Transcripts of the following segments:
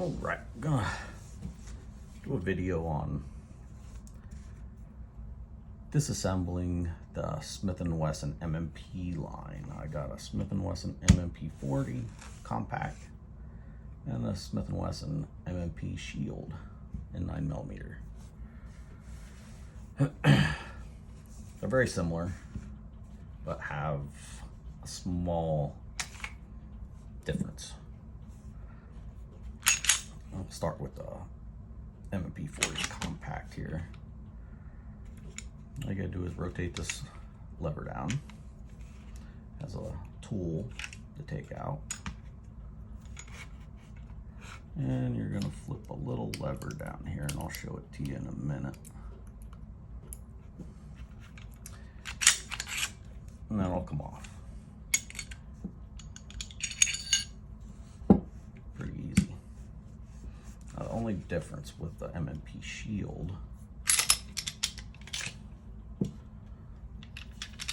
Alright, I'm gonna do a video on disassembling the Smith & Wesson M&P line. I got a Smith & Wesson M&P 40 compact and a Smith & Wesson M&P Shield in 9mm. They're very similar, but have a small difference. I'll start with the M&P 40 compact here. All you gotta do is rotate this lever down. It has a tool to take out. And you're gonna flip a little lever down here, and I'll show it to you in a minute. And then it'll come off. Pretty easy. Now, the only difference with the M&P Shield,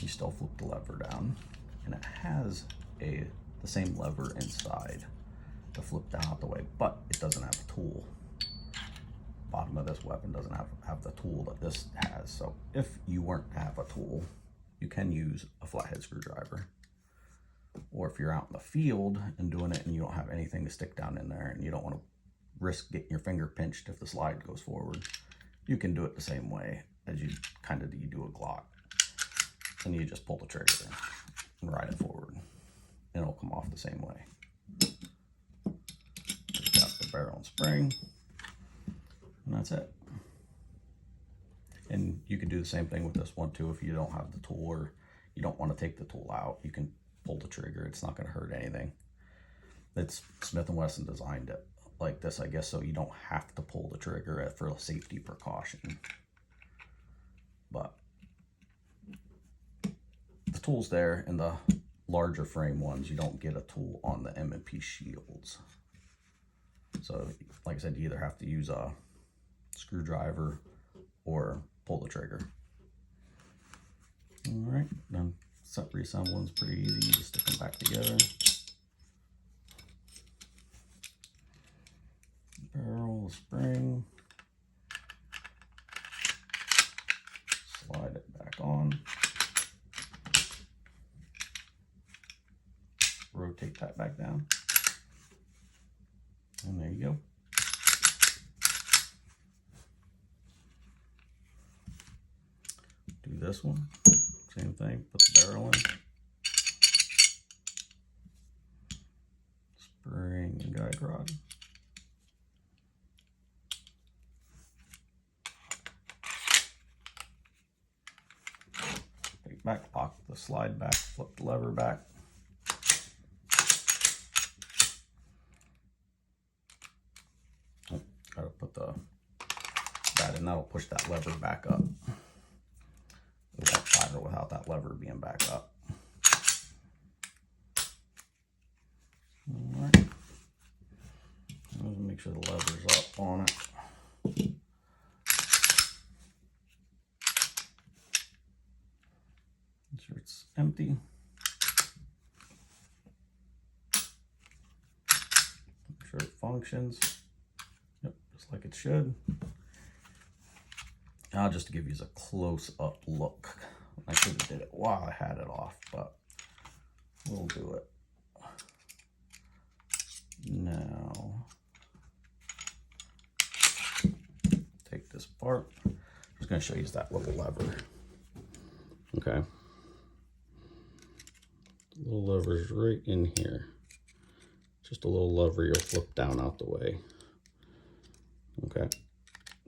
you still flip the lever down, and it has the same lever inside to flip down out the way, but it doesn't have a tool. Bottom of this weapon doesn't have the tool that this has. So if you weren't to have a tool, you can use a flathead screwdriver. Or if you're out in the field and doing it and you don't have anything to stick down in there and you don't want to risk getting your finger pinched if the slide goes forward, you can do it the same way as you do a Glock. And you just pull the trigger and ride it forward, and it'll come off the same way. You've got the barrel and spring, and that's it. And you can do the same thing with this one too. If you don't have the tool or you don't want to take the tool out, you can pull the trigger. It's not going to hurt anything. It's Smith & Wesson designed it like this, I guess, so you don't have to pull the trigger for a safety precaution. But the tool's there. In the larger frame ones, you don't get a tool on the M&P Shields. So like I said, you either have to use a screwdriver or pull the trigger. All right, then reassembling's pretty easy. You just stick them back together. Barrel, the spring, slide it back on. Rotate that back down, and there you go. Do this one, same thing, put the barrel in, spring and guide rod. Take back, lock the slide back, flip the lever back. Gotta put that in, that'll push that lever back up. It won't fire without that lever being back up. All right. Make sure the lever's up on it. Make sure it's empty. Make sure it functions. Yep, just like it should. Now, just to give you a close-up look, I could have did it while I had it off, but we'll do it now. Take this apart. I'm just going to show you that little lever. Okay. The little lever's right in here. Just a little lever you'll flip down out the way. Okay.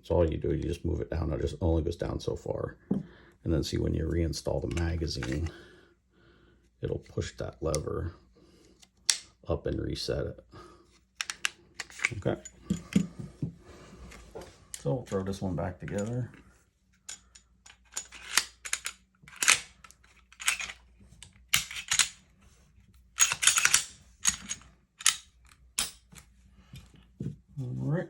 So all you do is you just move it down. It just only goes down so far. And then see, when you reinstall the magazine, it'll push that lever up and reset it. Okay. So we'll throw this one back together. All right.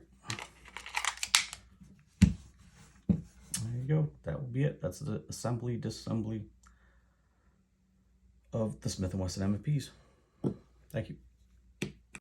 Go. That will be it. That's the disassembly of the Smith & Wesson M&Ps. Thank you.